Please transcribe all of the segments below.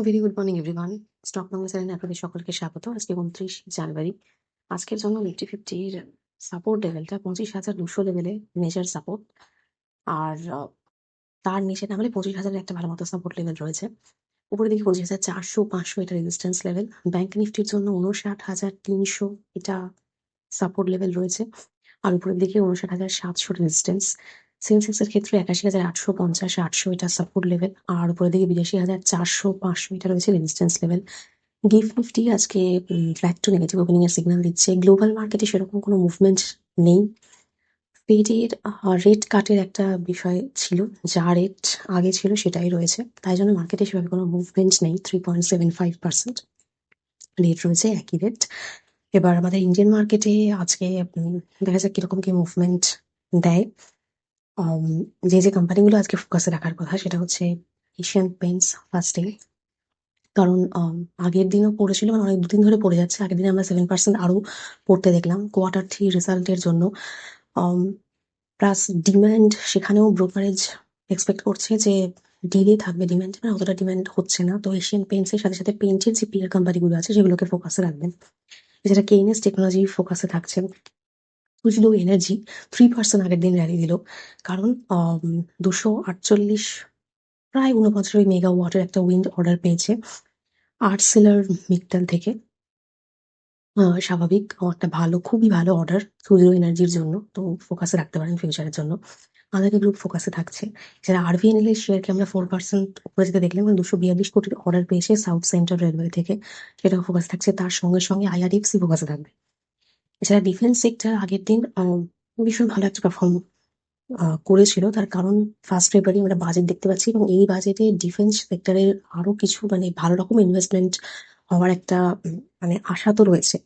Very good morning everyone. Stock Bangla চ্যানেলে আপনাদের সকলকে স্বাগত। আজকে 29 জানুয়ারি। আজকের জন্য নিফটি ফিফটির সাপোর্ট লেভেলটা 25,200 লেভেলে মেজর সাপোর্ট। আর তার নিচে না হলে 25,000 একটা ভালো মতো সাপোর্ট লেভেল রয়েছে। উপরে দিকে 25,400, 500 এটা রেজিস্ট্যান্স লেভেল। ব্যাংক নিফটির জন্য 59,300 এটা সাপোর্ট লেভেল রয়েছে। আর উপরের দিকে 59,700 রেজিস্ট্যান্স। সেন্সেক্স এর ক্ষেত্রে 81,850, 800 এটা সাপোর্ট লেভেল। আর উপরের দিকে 82,400, 500 এটা রয়েছে রেজিস্ট্যান্স লেভেল। গিফট নিফটি আজকে ফ্ল্যাট টু নেগেটিভ ওপেনিং এর সিগন্যাল দিচ্ছে। গ্লোবাল মার্কেটে সেরকম কোনো মুভমেন্ট নেই। ফেডের রেট কাটের একটা বিষয় ছিল, যা রেট আগে ছিল সেটাই রয়েছে, তাই জন্য মার্কেটে সেভাবে কোনো মুভমেন্ট নেই। 3.75% রেট রয়েছে, একই রেট। এবার আমাদের ইন্ডিয়ান মার্কেটে আজকে দেখা যাক কিরকম কি মুভমেন্ট দেয়। আম, যে কোম্পানিগুলো আজকে ফোকাসে রাখার কথা সেটা হচ্ছে এশিয়ান পেইন্টস ফার্স্টে। কারণ আগের দিনও পড়েছিল, মানে অনেক দুদিন ধরে পড়ে যাচ্ছে। আগের দিনে আমরা 7% আরো পড়তে দেখলাম Q3 রেজাল্টের জন্য। প্লাস ডিম্যান্ড, সেখানেও ব্রোকারেজ এক্সপেক্ট করছে যে ডিলে থাকবে ডিম্যান্ড, মানে অতটা ডিম্যান্ড হচ্ছে না। তো এশিয়ান পেইন্টস এর সাথে সাথে পেইন্টের যে পিয়ার কোম্পানিগুলো আছে সেগুলোকে ফোকাসে রাখবেন। এছাড়া কেইনেস টেকনোলজি ফোকাসে থাকছে। সুজলু এনার্জি 3% আগের দিন র্যালি দিল, কারণ 248 প্রায় 49 মেগাওয়াটের একটা উইন্ড অর্ডার পেয়েছে আর্সেলার মিত্তাল থেকে। স্বাভাবিক, একটা ভালো, খুবই ভালো অর্ডার সুজলু এনার্জির জন্য। তো ফোকাসে রাখতে পারেন ফিউচারের জন্য। আদানি গ্রুপ ফোকাসে থাকছে। এছাড়া আরভিএনএল এর শেয়ারকে আমরা 4% উপরে যেতে দেখলাম, 242 কোটির অর্ডার পেয়েছে সাউথ সেন্ট্রাল রেলওয়ে থেকে, সেটাও ফোকাসে থাকছে। তার সঙ্গে সঙ্গে আইআরএফসি ফোকাসে থাকবে। এছাড়া ডিফেন্স সেক্টর আগের দিন ভীষণ ভালো একটা পারফর্ম করেছিল। তার কারণ 1 ফেব্রুয়ারি আমরা বাজেট দেখতে পাচ্ছি, এবং এই বাজেটে ডিফেন্স সেক্টরের আরো কিছু মানে ভালো রকম ইনভেস্টমেন্ট হওয়ার একটা মানে আশা তো রয়েছে।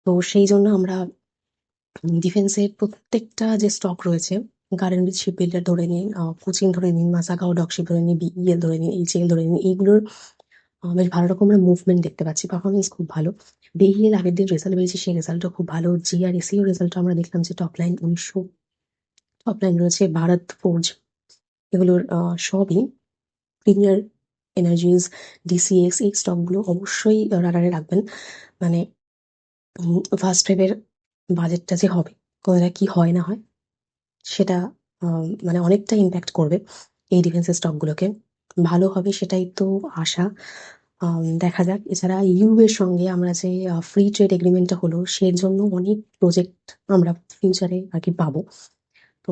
তো সেই জন্য আমরা ডিফেন্সের প্রত্যেকটা যে স্টক রয়েছে, গার্ডেনরিচ শিপবিল্ডার ধরে নিন, কোচিন ধরে নিন, মাসাগাও ডকশিপ ধরে নিন, বিইএল ধরে নিন, এইচএল ধরে নিন, এইগুলোর বেশ ভালো রকম আমরা মুভমেন্ট দেখতে পাচ্ছি। পারফরমেন্স খুব ভালো। বিইএল আগের দিন রেজাল্ট বেরিয়েছে, সেই রেজাল্টও খুব ভালো। জিআরএসিও রেজাল্ট আমরা দেখলাম যে টপ লাইন 1900, টপ লাইন রয়েছে ভারত ফোর্জ, এগুলোর সবই প্রিমিয়ার এনার্জিজ, ডিসিএক্স, এই স্টকগুলো অবশ্যই রাডারে রাখবেন। মানে ফার্স্ট ওয়েভের বাজেটটা যে হবে, কোনটা কি হয় না হয়, সেটা মানে অনেকটা ইম্প্যাক্ট করবে এই ডিফেন্সের স্টকগুলোকে। ভালো হবে সেটাই তো আশা। দেখা যাক। এছাড়া ইউ এর সঙ্গে আমরা যে ফ্রি ট্রেড এগ্রিমেন্টটা হলো, সের জন্য অনেক প্রজেক্ট আমরা ফিউচারে আর কি পাবো। তো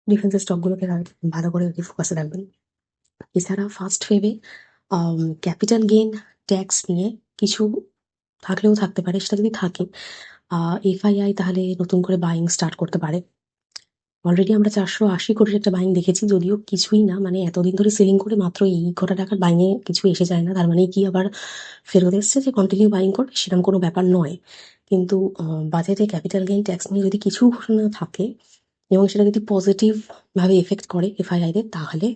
ডিফেন্সের স্টকগুলোকে ভালো করে আর কি ফোকাসে রাখবেন। এছাড়া ফার্স্ট ওয়েভে ক্যাপিটাল গেইন ট্যাক্স নিয়ে কিছু থাকলেও থাকতে পারে। সেটা যদি থাকে, এফআইআই তাহলে নতুন করে বাইং স্টার্ট করতে পারে। অলরেডি আমরা 480 কোটির একটা বাইং দেখেছি, যদিও কিছুই না, মানে এতদিন ধরে সেলিং করে মাত্র এই কটা টাকার বাইংয়ে কিছু এসে যায় না। তার মানে কি আবার ফেরত এসছে যে কন্টিনিউ বাইং করবে, সেরকম কোনো ব্যাপার নয়। কিন্তু বাজেটে ক্যাপিটাল গেইন ট্যাক্স নিয়ে যদি কিছু ঘোষণা থাকে এবং সেটা যদি পজিটিভ ভাবে এফেক্ট করে এফআইআই দের, তাহলে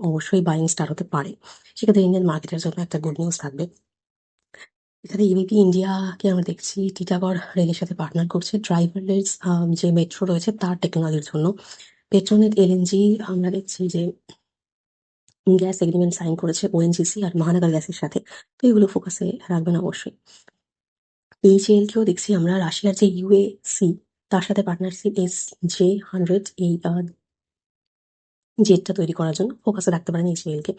অবশ্যই বাইং স্টার্ট হতে পারে। সেক্ষেত্রে ইন্ডিয়ান মার্কেটের জন্য একটা গুড নিউজ থাকবে। এখানে এবিপি ইন্ডিয়াকে আমরা দেখছি টিটাগড় রেলের সাথে পার্টনার করছে ড্রাইভারলেস যে মেট্রো রয়েছে তার টেকনোলজির জন্য। পেট্রোনেট এলএনজি আমরা দেখছি যে গ্যাস এগ্রিমেন্ট সাইন করেছে ওএনজিসি আর মহানগর গ্যাসের সাথে। তো এগুলো ফোকাসে রাখবেন অবশ্যই। এইচএএলকেও দেখছি আমরা রাশিয়ার যে ইউএসি, তার সাথে পার্টনারশিপ SJ100 এই জেটটা তৈরি করার জন্য ফোকাসে রাখতে পারেন এইচএএলকে।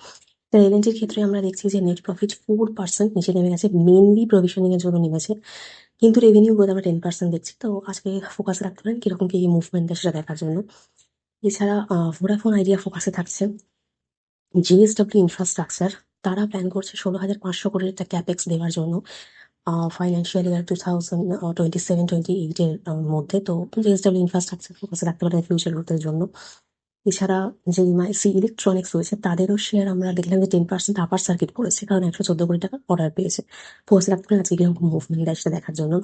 এলএনজির ক্ষেত্রে আমরা দেখছি যে নেট প্রফিট 4% নিচে নেমে গেছে, মেনলি প্রভিশনিং এর জন্য নেমেছে, কিন্তু রেভিনিউ গ্রোথ আমরা 10% দেখছি। তো আজকে ফোকাসে রাখতে পারেন কিরকম কি মুভমেন্ট সেটা দেখার জন্য। এছাড়া ভোডাফোন আইডিয়া ফোকাসে থাকছে। জিএসডব্লিউ ইনফ্রাস্ট্রাকচার, তারা প্ল্যান করছে 16,500 কোটির একটা ক্যাপেক্স দেওয়ার জন্য ফাইন্যান্সিয়াল ইয়ার 2027-28 এর মধ্যে। তো জিএসডব্লিউ ইনফ্রাস্ট্রাকচার ফোকাসে রাখতে পারেন ফিউচার গ্রোথের জন্য। এছাড়া যে এমআইসি ইলেকট্রনিক্স রয়েছে, তাদেরও শেয়ার আমরা দেখলাম যে 10% আপার সার্কিট পড়েছে, কারণ 114 কোটি টাকা অর্ডার পেয়েছে। ফোকাসে রাখতে পারেন আজকে কিরকম মুভমেন্ট দেয় সেটা দেখার জন্য।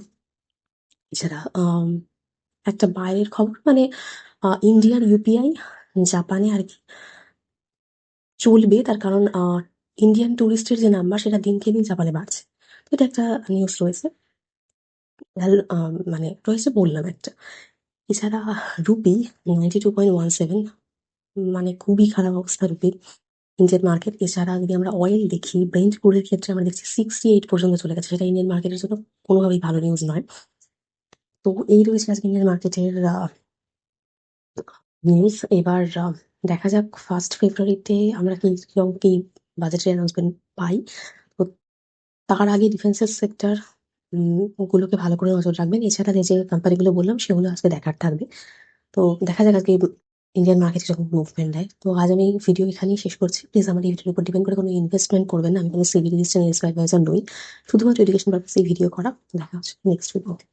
এছাড়া একটা বাইরের খবর, মানে ইন্ডিয়ার ইউপিআই জাপানে আর কি চলবে, তার কারণ ইন্ডিয়ান টুরিস্টের যে নাম্বার সেটা দিনকে দিন জাপানে বাড়ছে। তো এটা একটা নিউজ রয়েছে, মানে রয়েছে বললাম একটা। এছাড়া রুপি 92.17, মানে খুবই খারাপ অবস্থা রুপির। Indian market. এছাড়া যদি আমরা অয়েল দেখি, ব্রেন্ট ক্রুডের ক্ষেত্রে আমরা দেখছি 68 পর্যন্ত চলে গেছে, সেটা ইন্ডিয়ান মার্কেটের জন্য কোনোভাবেই ভালো নিউজ নয়। তো এই রয়েছে আজকে ইন্ডিয়ান মার্কেটের নিউজ। এবার দেখা যাক 1st ফেব্রুয়ারিতে আমরা কি বাজেটের অ্যানাউন্সমেন্ট পাই। তো তার আগে ডিফেন্সের সেক্টর গুলোকে ভালো করে নজর রাখবেন। এছাড়া যে কোম্পানিগুলো বললাম সেগুলো আজকে দেখার থাকবে। তো দেখা যাক আজকে ইন্ডিয়ান মার্কেটে যখন মুভমেন্ট দেয়। তো আজ আমি ভিডিও এখানেই শেষ করছি। প্লিজ আমার এই ভিডিওর উপর ডিপেন্ড করে কোনো ইনভেস্টমেন্ট করবেন না। আমি কোনো সিবি রেজিস্টার অ্যাডভাইজার নই। শুধুমাত্র এডুকেশন পারপাসে এই ভিডিও করা। দেখা হচ্ছে নেক্সট ভিডিওতে।